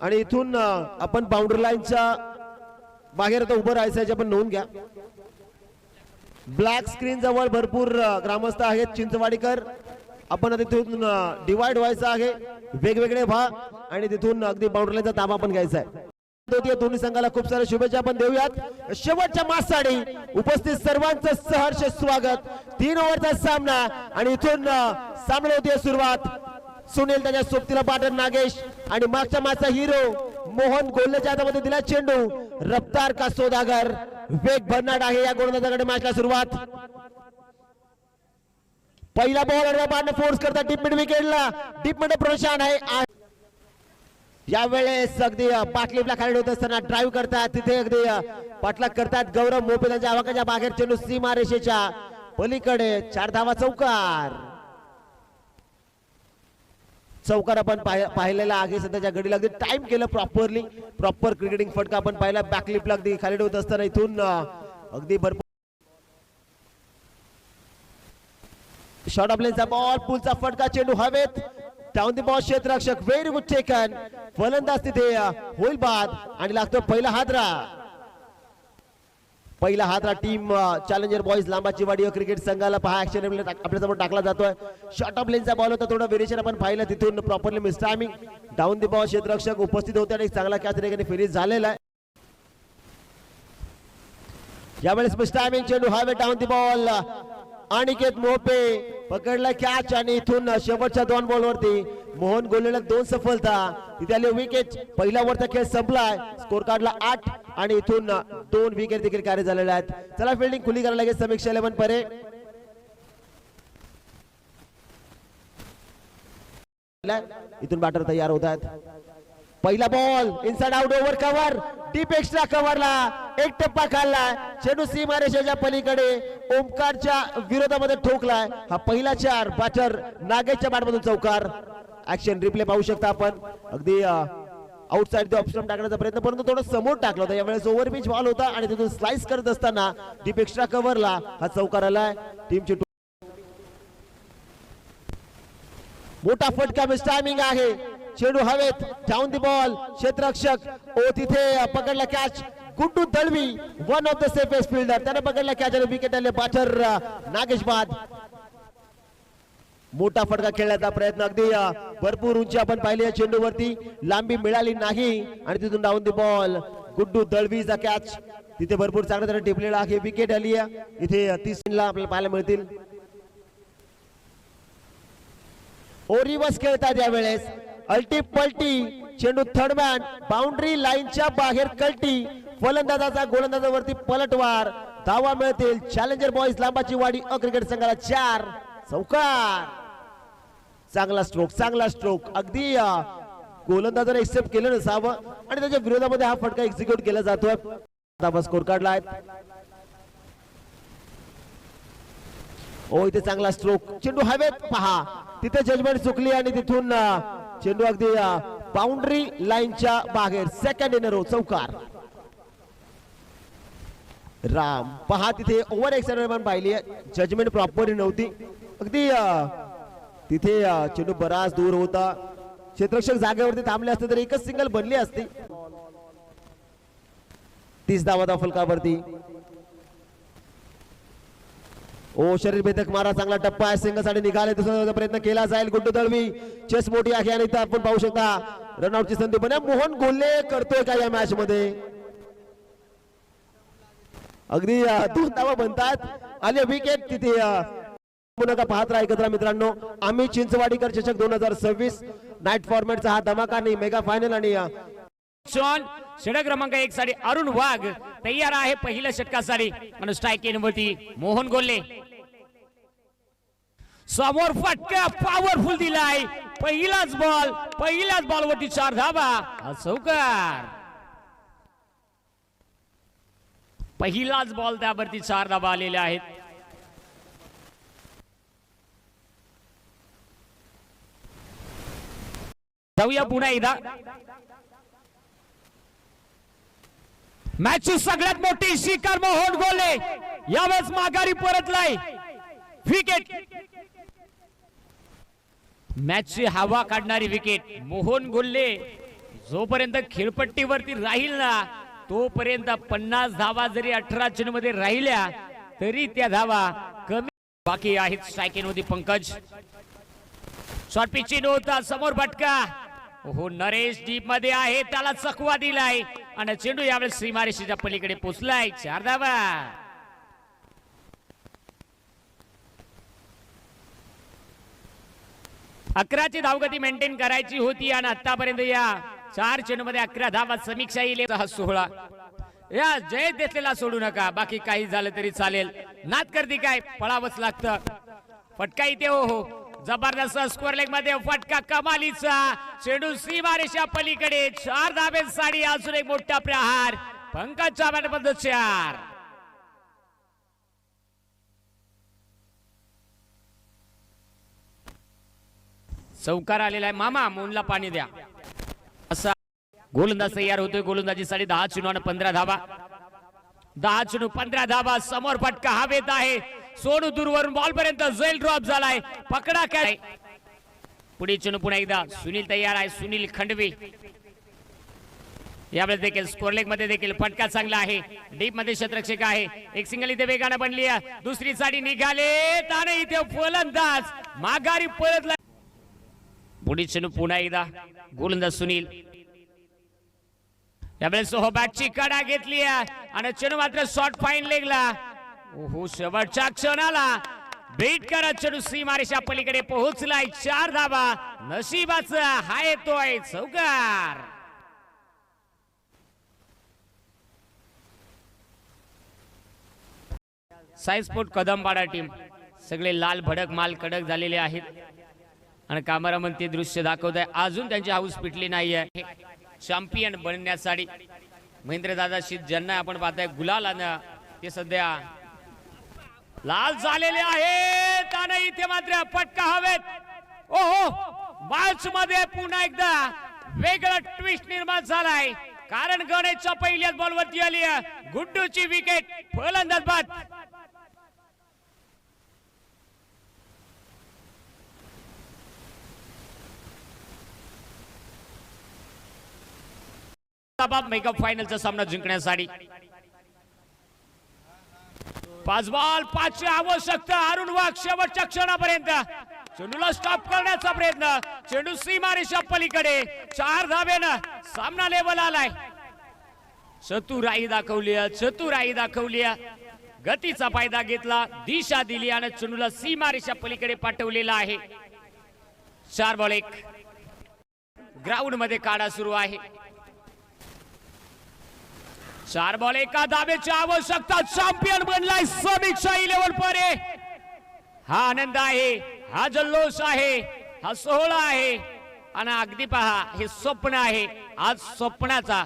आणि इथून आपण बाउंड्री लाईनच्या बाहेर आता उभं राहायचं याची आपण नोंद घ्या. ब्लॅक स्क्रीन जवळ भरपूर ग्रामस्थ आहेत चिंचवाडीकर. आपण तिथून डिवाइड व्हायचं आहे, वेगवेगळे व्हा आणि तिथून अगदी बाउंड्री लाईनचा ताबा आपण घ्यायचा आहे. दोन्ही संघाला खूप साऱ्या शुभेच्छा आपण देऊयात. शेवटच्या माससाठी उपस्थित सर्वांचं सहर्ष स्वागत. 3 ओव्हरचा सामना आणि इथून सामना होती सुरुवात. सुनील त्याच्या सोबतीला पाठन नागेश आणि मागच्या माचा हिरो मोहन गोल्लेच्या हातामध्ये दिला चेंडू. रफ्तार का सौदागर, वेग भरनाट आहे या गोलंदाजाकडे मॅचला सुरुवात. पहिला बॉल फोर्स करतात डीप मिड विकेटला. डीप मध्ये प्रोत्साहन आहे. यावेळेस अगदी पाटलीपला खाली होत असताना ड्राईव्ह करतात, तिथे अगदी पाठलाग करतात गौरव मोपे त्यांच्या आवाकाच्या बाहेर. चेंडू सीमा रेषेच्या पलीकडे. 4 धावा चौकार आपण पाहिलेला आहे. सध्याच्या घडीला अगदी टाइम केलं प्रॉपर क्रिकेटिंग फटका आपण पाहिला. बॅकलिपला अगदी खाली होत असताना इथून अगदी भरपूर शॉर्ट ऑफ लेनचा बॉल, पुलचा फटका, चेंडू हवेत. डाऊन द बॉल क्षेत्ररक्षक, व्हेरी गुड टेकन. फलंदाज तिथे होईल बाद आणि लागतो पहिला हादरा. टीम चॅलेंजर बॉयज लांबाची वाडी क्रिकेट संघाला पहा ऍक्शन आपल्या समोर टाकला जातोय. शॉर्ट ऑफ लेनचा बॉल होता, थोडं व्हेरिएशन आपण पाहिलं तिथून properly miss timing. Down the ball क्षेत्ररक्षक उपस्थित होते आणि चांगला कॅच ठिकाणी फिनिश झालेला आहे. यावेळेस मिस टायमिंग, चेंडू हवे. डाऊन द बॉल अनिकेत मोपे पकडला कॅच आणि इथून शेवटच्या 2 बॉलवरती मोहन गोल्लेला 2 सफलता. तिथे आले विकेट. पहिला ओव्हरचा खेळ संपलाय. स्कोर काढला 8 आणि इथून 2 विकेट देखील कार्य झालेले आहेत. चला फिल्डिंग खुली करायला लागेल. समीक्षा 11 परे इथून बॅटर तयार होत आहेत. पहिला ball inside out over cover, deep extra कव्हरला एक टप्पा खाल्लाय. चेंडू सीमा रेषेच्या पलीकडे ओमकारच्या विरोधामध्ये ठोकलाय. हा पहिला 4 बॅटर नागेशच्या बॅटमधून चौकार. ऍक्शन रिप्ले पाहू शकता आपण. अगदी आउटसाइड ऑप्शन टाकण्याचा प्रयत्न, परंतु थोडं समोर टाकलं होतं. यावेळेस ओव्हर पिच बॉल होता आणि तिथून स्लाइस करत असताना डीप एक्स्ट्रा कव्हरला हा चौकार आलाय. टीमची मोठा फटका, मिस टायमिंग आहे. चेंडू हवेत. डाऊन द बॉल क्षेत्ररक्षक तिथे पकडला catch. Guddu Dalvi, one of the safest fielder, त्याने पकडला कॅच आणि विकेट आले. बॅटर नागेश बाद. मोठा फटका खेळण्याचा प्रयत्न, अगदी भरपूर उंची आपण पाहिली या चेंडूवरती. लांबी मिळाली नाही आणि तिथून डाऊन द बॉल गुड्डू दळवीचा कॅच. तिथे भरपूर चांगल्या तऱ्हेने टिपलेला आहे. विकेट आली आहे. इथे 30 ला आपल्याला पाहायला मिळतील. ओरिवर्स खेळतात यावेळेस. अल्टी पलटी, चेंडू थर्डमॅन बाउंड्री लाईनच्या बाहेर कल्टी. फलंदाजाचा गोलंदाजावरती पलटवार. धावा मिळतील. चॅलेंजर बॉयज लांबाची वाडी क्रिकेट संघाला 4 चौकार. चांगला स्ट्रोक. अगदी गोलंदाजाने एक्सेप्ट केलं नसावं आणि त्याच्या विरोधामध्ये हा फटका एक्झिक्यूट केला जातोय. स्कोर काढलाय. इथे चांगला स्ट्रोक. चेंडू हवेत पहा. तिथे जजमेंट चुकली आणि तिथून चेंडू अगदी बाउंड्री लाईनच्या बाहेर. सेकंड इन अ रो चौकार. राम पहा तिथे ओव्हर एक्सटेंड पण पाहिली. जजमेंट प्रॉपर नव्हती. अगदी तिथे चेंडू बराच दूर होता. क्षेत्ररक्षक जागेवरती थांबले असते तर एकच सिंगल बनली असती. 30 धावा फलकावरती. शरीर भेदक मारा, चांगला टप्पा आहे. सिंगलसाठी निघाले, दुसरा प्रयत्न केला जाईल. गुड्डू दळवी चेस मोठी आहे आणि इथं आपण पाहू शकता रनआउटची संधी पण. मोहन गोल्ले करतोय का या मॅच मध्ये? अगदी 2 धावा बनतात. आले विकेट. तिथे पुन्हा पाहत राहा एकत्र मित्रांनो. आम्ही चिंचवाडीकर चषक 2026 नाईट फॉर्मॅटचा हा धमाका नाही मेगा फायनल. आणि षटक क्रमांक 1 साठी अरुण वाघ तयार आहे पहिल्या षटकासाठी. आणि स्ट्राईक केनवरती मोहन गोल्ले. समोर फटका पॉवरफुल दिलाय. पहिलाच बॉलवरती 4 धावा चौकार. पहिलाच बॉल त्यावरती 4 धावा आलेल्या आहेत. जाऊया पुन्हा एकदा. मॅचची सगळ्यात मोठी शिकार मोहन गोल्ले यावेळेस माघारी परतलाय. विकेट मॅचची हवा काढणारी विकेट मोहन गोल्ले जोपर्यंत खेळपट्टीवरती राहील ना तोपर्यंत 50 धावा जरी 18 चेंडू मध्ये राहिल्या तरी त्या धावा कमी बाकी आहेत. स्ट्रायकिंग होती पंकज. शॉर्ट पिचिंग होता समोर फटका. हो नरेश डीप मध्ये आहे त्याला चकवा दिलाय आणि चेंडू यावेळेस सीमारेषेच्या पलीकडे पोहोचलाय. 4 धावा. अकराची धावगती मेंटेन करायची होती आणि आतापर्यंत या 4 चेंडू मध्ये 11 धावा. समीक्षा येईल हा 16. या जय देसलेला सोडू नका. बाकी काही झालं तरी चालेल. नाद करती काय पळावंच लागतं. फटका इथे हो जबरदस्त स्कोर लेग मध्ये फटका कमालीचा. चेंडू सीमारेषा पलीकडे 4 धाब्यांसाठी अजून एक मोठा प्रहार. पंकजच्या बॅटमध्ये 4. चौकार आलेला आहे. मामा मोनला पाणी द्या. असा गोलंदाज तयार होतोय. गोलंदाजीसाठी 10 चेंडू आणि 15 धावा. 10 चेंडू 15 धावा. समोर फटका हवेत आहे. सोनू दूरवरून बॉल पर्यंत झेल ड्रॉप झालाय. पकडा काय पुढे चेंडू पुन्हा एकदा. सुनील तयार आहे. सुनील खंडवी यावेळेस देखील स्कोर लेग मध्ये देखील फटका चांगला आहे. डीप मध्ये क्षेत्ररक्षक आहे. एक सिंगल इथे वेगाने बनली आहे. दुसरी साडी निघाले आणि इथे फलंदाज माघारी परतला. पुढे चेंडू पुन्हा एकदा. गोलंदाज सुनील यावेळेस हो बॅटची कडा घेतली आणि चेंडू मात्र शॉर्ट फाईन लेगला. ओहो शेवटच्या क्षणाला बेट करत चेंडू सीमारेषा पलीकडे पोहोचलाय. 4 धावा. नशिबाचा हा येतोय चौकार. साई स्पोर्ट कदमपाडा टीम सगळे लाल भडक माल कडक झालेले आहेत आणि कॅमेरामन ते दृश्य दाखवत आहे. अजून त्यांची हाऊस पिटली नाही आहे. चॅम्पियन बनण्यासाठी महेंद्रदादा शीत ज्यांना आपण पाहताय गुलाल ते सध्या लाल झालेले आहेत आणि इथे मात्र फटका हवेत. ओहो मॅच मध्ये पुन्हा एकदा वेगळा ट्विस्ट निर्माण झालाय. कारण गणेशच्या पहिल्याच बॉलवरती आली गुड्डूची विकेट. फलंदाज बाद. मेकअप फायनलचा सामना जिंकण्यासाठी 5 बॉल 5 ची आवश्यकता. अरुण वाघ शेवटच्या क्षणापर्यंत चेंडूला स्टॉप करण्याचा प्रयत्न. चेंडू सीमारेषा पलीकडे 4 धावेनं सामना लेवल आलाय. चतुराई दाखवली. गतीचा फायदा घेतला. दिशा दिली आणि चेंडूला सीमारेषा पलीकडे पाठवलेला आहे. 4 बॉल 1. ग्राउंड मध्ये काढा सुरू आहे. 4 बॉल 1 धावेची आवश्यकता. चॅम्पियन बनलाय समीक्षा 11 परे. हा आनंद आहे. हा जल्लोष आहे. हा सोहळा आहे आणि अगदी पहा हे स्वप्न आहे. आज स्वप्नाचा